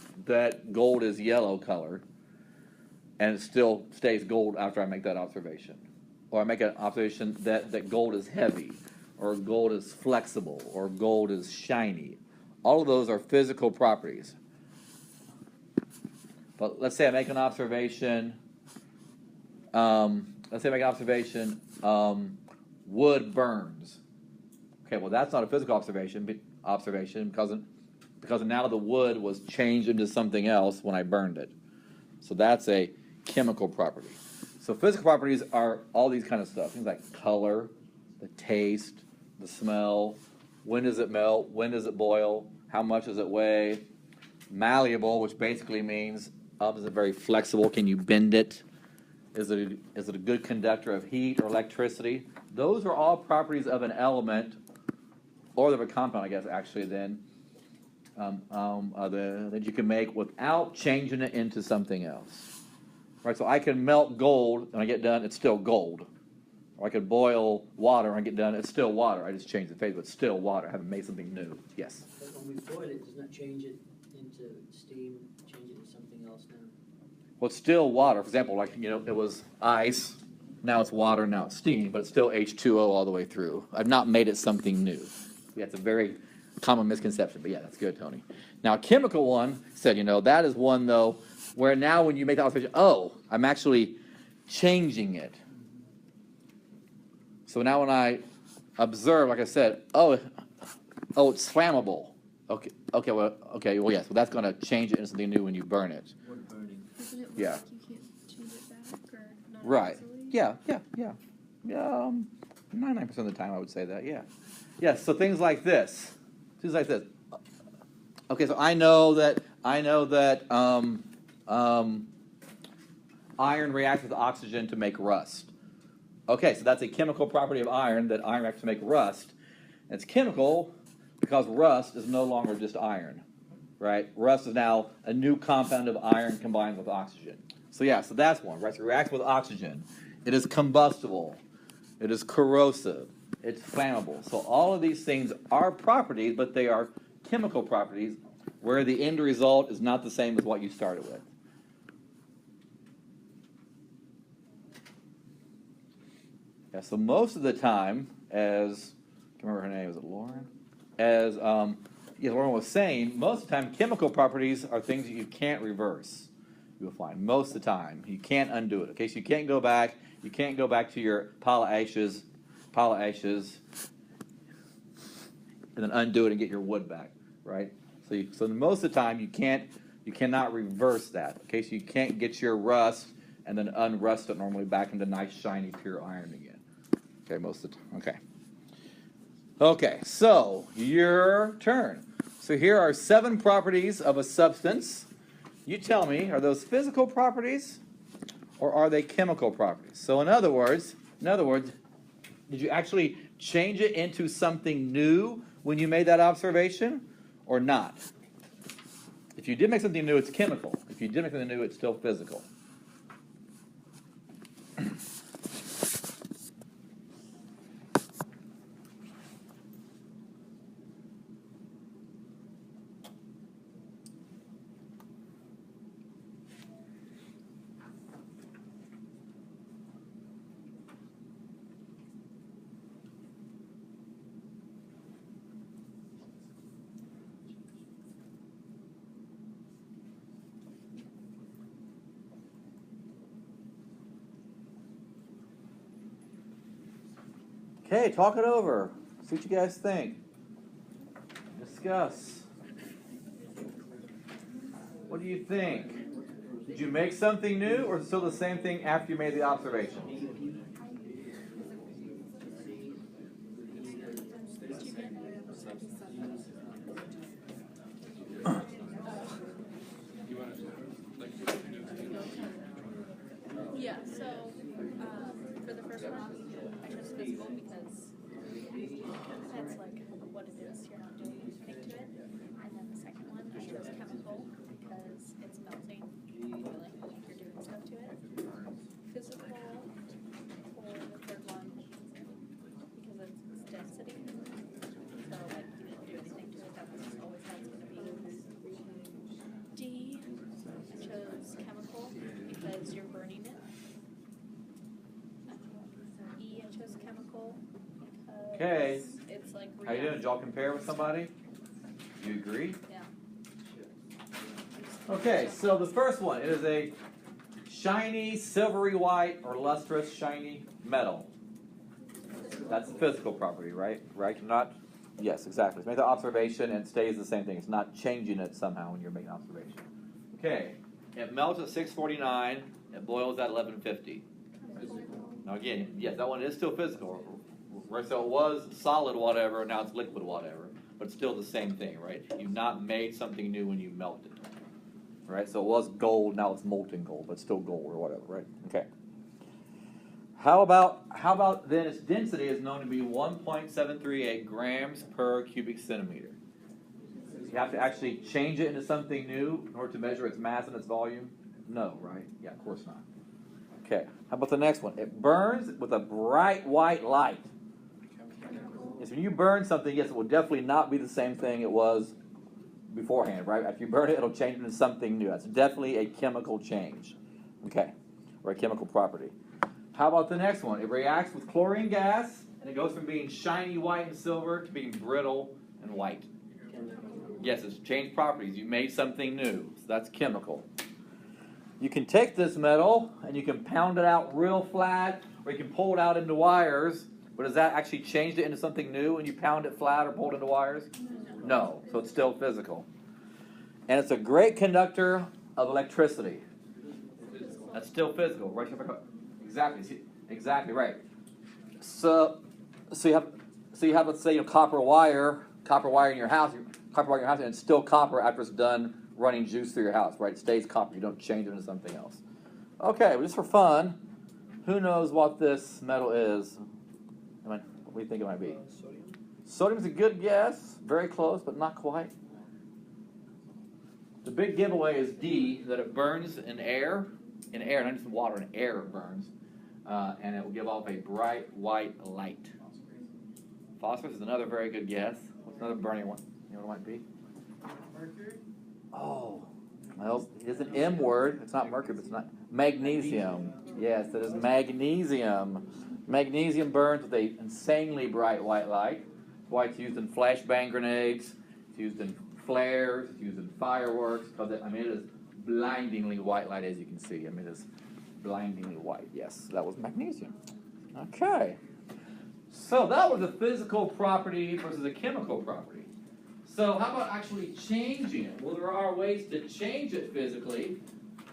gold is yellow colored, and it still stays gold after I make that observation. Or I make an observation that gold is heavy, or gold is flexible, or gold is shiny. All of those are physical properties. But let's say I make an observation, wood burns. Okay, well that's not a physical observation because now the wood was changed into something else when I burned it. So that's a chemical property. So physical properties are all these kind of stuff. Things like color, the taste, the smell, when does it melt, when does it boil, how much does it weigh, malleable, which basically means is it very flexible, can you bend it, is it a good conductor of heat or electricity. Those are all properties of an element, or of a compound, I guess, actually, then, that you can make without changing it into something else. Right, so I can melt gold, when I get done, it's still gold. Or I could boil water, when I get done, it's still water. I just changed the phase, but it's still water. I haven't made something new. Yes? But when we boil it, doesn't that change it into steam, change it into something else now? Well, it's still water. For example, like, it was ice, now it's water, now it's steam, but it's still H2O all the way through. I've not made it something new. Yeah, it's a very common misconception, but yeah, that's good, Tony. Now, a chemical one said, that is one, though, where now when you make the observation, I'm actually changing it. So now when I observe, like I said, oh, it's flammable. Well, yes. Well, that's going to change it into something new when you burn it. Wood burning. Isn't it Yeah. like you can't change it back or not Right. easily? Yeah. 99% of the time, I would say that. Yeah. Yeah. So things like this. Okay. So I know that iron reacts with oxygen to make rust. Okay. So that's a chemical property of iron, that iron reacts to make rust. And it's chemical because rust is no longer just iron, right? Rust is now a new compound of iron combined with oxygen. So that's one, right? So it reacts with oxygen. It is combustible. It is corrosive. It's flammable. So all of these things are properties, but they are chemical properties where the end result is not the same as what you started with. Yeah, so most of the time, as I can't remember her name, was it Lauren? As Lauren was saying, most of the time chemical properties are things that you can't reverse. You'll find most of the time you can't undo it. Okay, so you can't go back. You can't go back to your pile of ashes, and then undo it and get your wood back, right? So most of the time you cannot reverse that. Okay, so you can't get your rust and then unrust it normally back into nice shiny pure iron again. Okay, most of the time. Okay. Okay, so your turn. So here are 7 properties of a substance. You tell me, are those physical properties or are they chemical properties? So in other words, did you actually change it into something new when you made that observation or not? If you did make something new, it's chemical. If you did make something new, it's still physical. Okay, talk it over. See what you guys think. Discuss. What do you think? Did you make something new, or is it still the same thing after you made the observation? Yeah, so for the first one, I chose physical because that's like what it is. You're not doing anything to it. And then the second one, I chose chemical because it's melting, boiling, like you're doing stuff to it. Physical for the third one because it's density. So like you didn't do anything to it. That was always how it's going to be. D, I chose chemical because you're burning it. E, I chose chemical because Okay. it's like How you doing? Did y'all compare with somebody? You agree? Yeah. Okay, so the first one, it is a shiny, silvery white, or lustrous, shiny metal. That's a physical property, right? Right? Not. Yes, exactly. Make the observation and it stays the same thing. It's not changing it somehow when you're making observation. Okay, it melts at 649. It boils at 1150. Now again, yes, that one is still physical. Right, so it was solid whatever, now it's liquid whatever, but it's still the same thing, right? You've not made something new when you melted. Right, so it was gold, now it's molten gold, but still gold or whatever, right? Okay. How about then its density is known to be 1.738 grams per cubic centimeter. You have to actually change it into something new in order to measure its mass and its volume? No, right? Yeah, of course not. Okay, how about the next one? It burns with a bright white light. Yes, when you burn something, yes, it will definitely not be the same thing it was beforehand, right? After you burn it, it'll change into something new. That's definitely a chemical change, okay, or a chemical property. How about the next one? It reacts with chlorine gas, and it goes from being shiny white and silver to being brittle and white. Yes, it's changed properties. You made something new, so that's chemical. You can take this metal and you can pound it out real flat, or you can pull it out into wires But does that actually change it into something new when you pound it flat or pull it into wires? No. So it's still physical. And it's a great conductor of electricity. That's still physical, right? Exactly. Exactly right. So you have let's say copper wire in your house, and it's still copper after it's done running juice through your house, right? It stays copper. You don't change it into something else. Okay, well, just for fun, who knows what this metal is? What do you think it might be? Sodium? Sodium's a good guess. Very close, but not quite. The big giveaway is D, that it burns in air, not just in water, in air it burns, and it will give off a bright white light. Phosphorus is another very good guess. What's another burning one? You know what it might be? Mercury? Oh, well, it is an M word. It's not mercury, but it's not. Magnesium. Yes, it is magnesium. Magnesium burns with an insanely bright white light. That's why it's used in flashbang grenades. It's used in flares. It's used in fireworks. Because it is blindingly white light, as you can see. It is blindingly white. Yes, that was magnesium. Okay. So that was a physical property versus a chemical property. So how about actually changing it? Well, there are ways to change it physically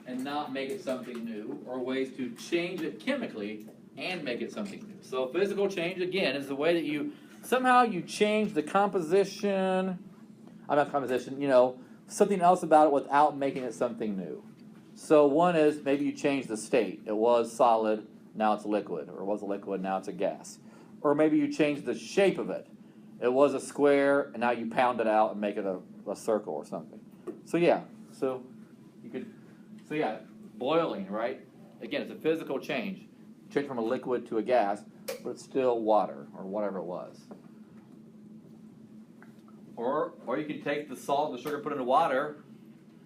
and not make it something new, or ways to change it chemically and make it something new. So physical change, again, is the way that you change the composition, something else about it without making it something new. So one is maybe you change the state. It was solid, now it's liquid, or it was a liquid, now it's a gas. Or maybe you change the shape of it. It was a square, and now you pound it out and make it a circle or something. Boiling, right? Again, it's a physical change. Change from a liquid to a gas, but it's still water or whatever it was. Or you can take the salt and the sugar, put it in the water,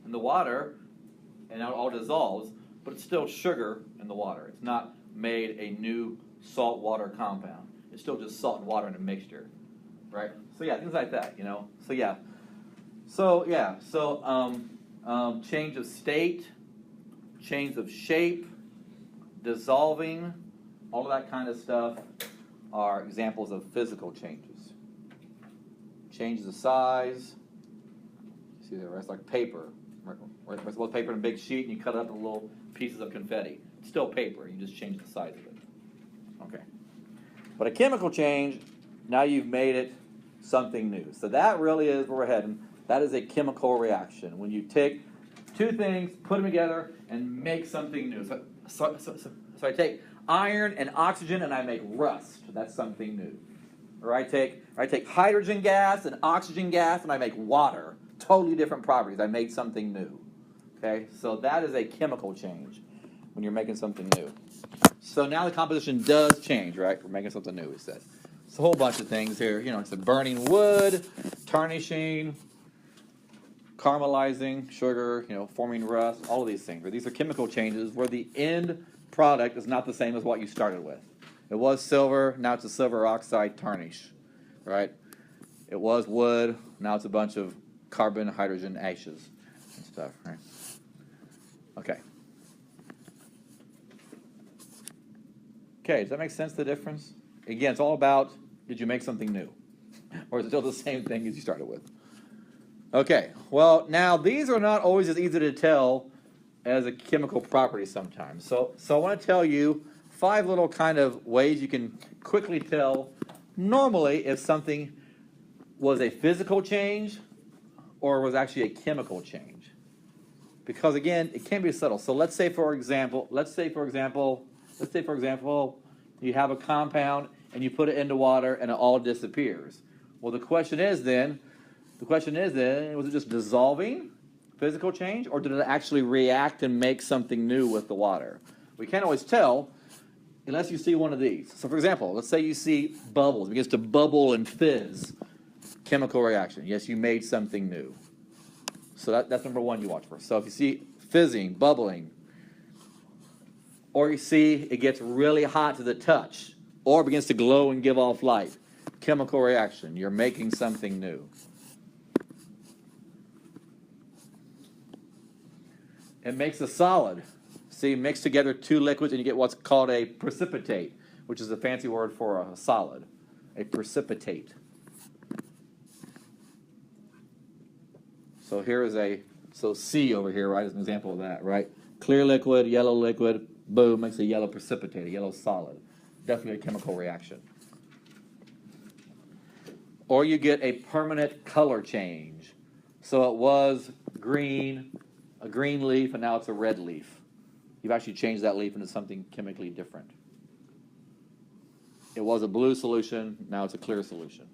and now it all dissolves, but it's still sugar in the water. It's not made a new salt water compound. It's still just salt and water in a mixture, right? So things like that, change of state, change of shape, dissolving, all of that kind of stuff are examples of physical changes. Changes of size. See there, right? It's like paper. Right? It's both paper and a big sheet, and you cut it up into little pieces of confetti. It's still paper. You just change the size of it. Okay. But a chemical change, now you've made it something new. So that really is where we're heading. That is a chemical reaction. When you take two things, put them together, and make something new. So I take iron and oxygen, and I make rust. That's something new. Or I take hydrogen gas and oxygen gas, and I make water. Totally different properties. I made something new. Okay? So that is a chemical change when you're making something new. So now the composition does change, right? We're making something new, we said. It's a whole bunch of things here. It's a burning wood, tarnishing, caramelizing, sugar, forming rust, all of these things. These are chemical changes where the end product is not the same as what you started with. It was silver, now it's a silver oxide tarnish, right? It was wood, now it's a bunch of carbon, hydrogen, ashes and stuff, right? Okay. Okay, does that make sense, the difference? Again, it's all about, did you make something new? Or is it still the same thing as you started with? Okay, well, now these are not always as easy to tell as a chemical property sometimes. So I want to tell you 5 little kind of ways you can quickly tell normally if something was a physical change or was actually a chemical change. Because again, it can be subtle. So let's say for example, you have a compound and you put it into water and it all disappears. Well, the question is then, was it just dissolving, physical change, or did it actually react and make something new with the water? We can't always tell unless you see one of these. So for example, let's say you see bubbles. It begins to bubble and fizz. Chemical reaction. Yes, you made something new. So that's number 1 you watch for. So if you see fizzing, bubbling, or you see it gets really hot to the touch, or begins to glow and give off light, chemical reaction. You're making something new. It makes a solid. See, mix together 2 liquids and you get what's called a precipitate. which is a fancy word for a solid, a precipitate. So here is so C over here, right, is an example of that, right? Clear liquid, yellow liquid, boom, makes a yellow precipitate, a yellow solid. Definitely a chemical reaction. Or you get a permanent color change. So it was green, a green leaf, and now it's a red leaf. You've actually changed that leaf into something chemically different. It was a blue solution, now it's a clear solution.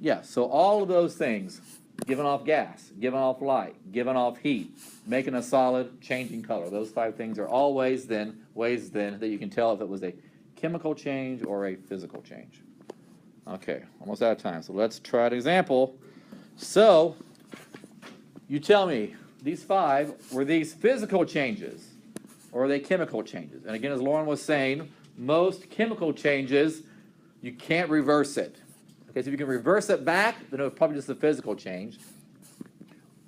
Yeah, so all of those things, giving off gas, giving off light, giving off heat, making a solid, changing color. Those 5 things are all ways then that you can tell if it was a chemical change or a physical change. Okay, almost out of time, so let's try an example. So, you tell me, these 5, were these physical changes or are they chemical changes? And again, as Lauren was saying, most chemical changes, you can't reverse it. Okay, so if you can reverse it back, then it was probably just a physical change.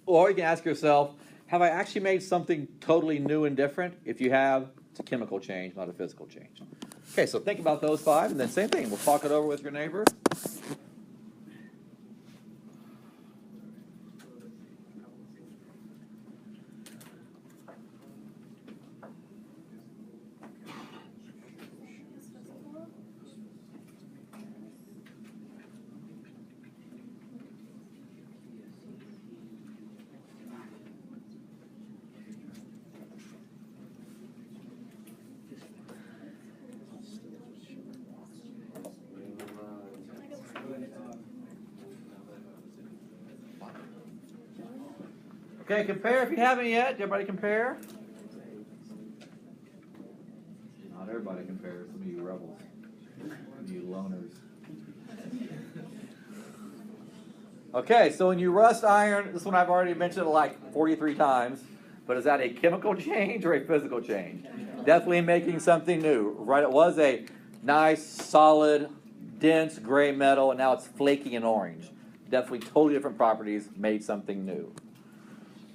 Or you can ask yourself, have I actually made something totally new and different? If you have, it's a chemical change, not a physical change. Okay, so think about those 5, and then same thing. We'll talk it over with your neighbor. Okay, compare if you haven't yet. Everybody compare? Not everybody compares. Some of you rebels. Some of you loners. Okay, so when you rust iron, this one I've already mentioned like 43 times, but is that a chemical change or a physical change? Definitely making something new, right? It was a nice, solid, dense gray metal, and now it's flaky and orange. Definitely totally different properties, made something new.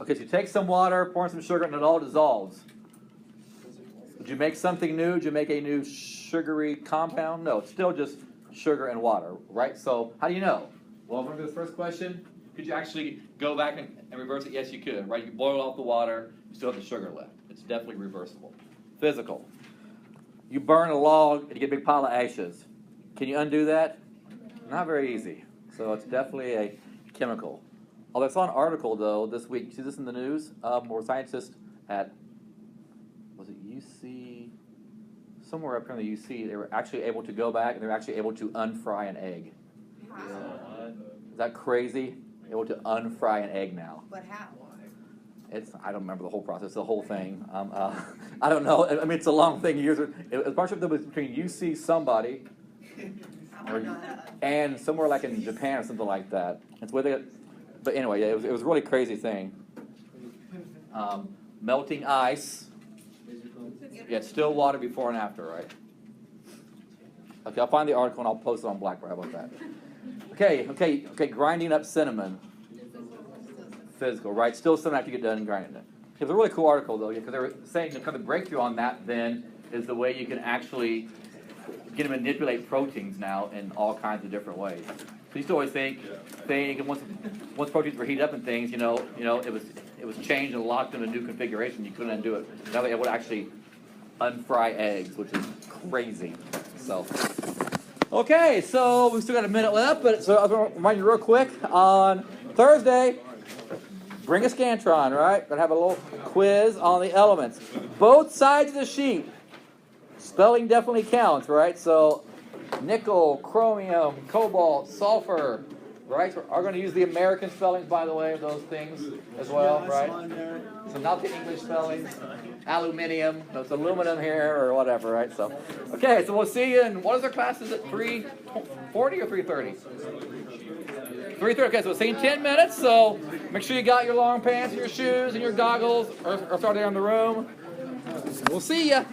Okay, so you take some water, pour in some sugar, and it all dissolves. Did you make something new? Did you make a new sugary compound? No, it's still just sugar and water, right? So how do you know? Well, remember this first question? Could you actually go back and reverse it? Yes, you could, right? You boil off the water, you still have the sugar left. It's definitely reversible. Physical. You burn a log and you get a big pile of ashes. Can you undo that? Not very easy. So it's definitely a chemical. Although I saw an article, though, this week. You see this in the news? Where scientists at, was it UC? Somewhere up here in the UC, they were actually able to go back and they were actually able to unfry an egg. Is that crazy? Able to unfry an egg now. But how? I don't remember the whole process, the whole thing. I don't know. I mean, it's a long thing. It was a partnership that was between UC somebody and somewhere like in Japan or something like that. It's where they. But anyway, it was a really crazy thing. Melting ice. Yeah, it's still water before and after, right? Okay, I'll find the article and I'll post it on Blackboard. How about that? Okay, grinding up cinnamon. Physical, right? Still something after you get done and grinding it. It was a really cool article, though, because they were saying the kind of breakthrough on that then is the way you can actually get to manipulate proteins now in all kinds of different ways. So you used to always think once proteins were heated up and things, it was changed and locked in a new configuration. You couldn't undo it. Now they're able to actually unfry eggs, which is crazy. So, okay, so we've still got a minute left, but so I was going to remind you real quick on Thursday. Bring a Scantron, right? Gonna have a little quiz on the elements. Both sides of the sheet. Spelling definitely counts, right? So nickel, chromium, cobalt, sulfur, right? So we're going to use the American spellings, by the way, of those things as well, right? So not the English spellings. Aluminium, no, it's aluminum here or whatever, right? So, okay, so we'll see you in, what is our class? Is it 3:40 or 3:30? 3:30, okay, so we'll see you in 10 minutes, so make sure you got your long pants and your shoes and your goggles or start there in the room. We'll see ya.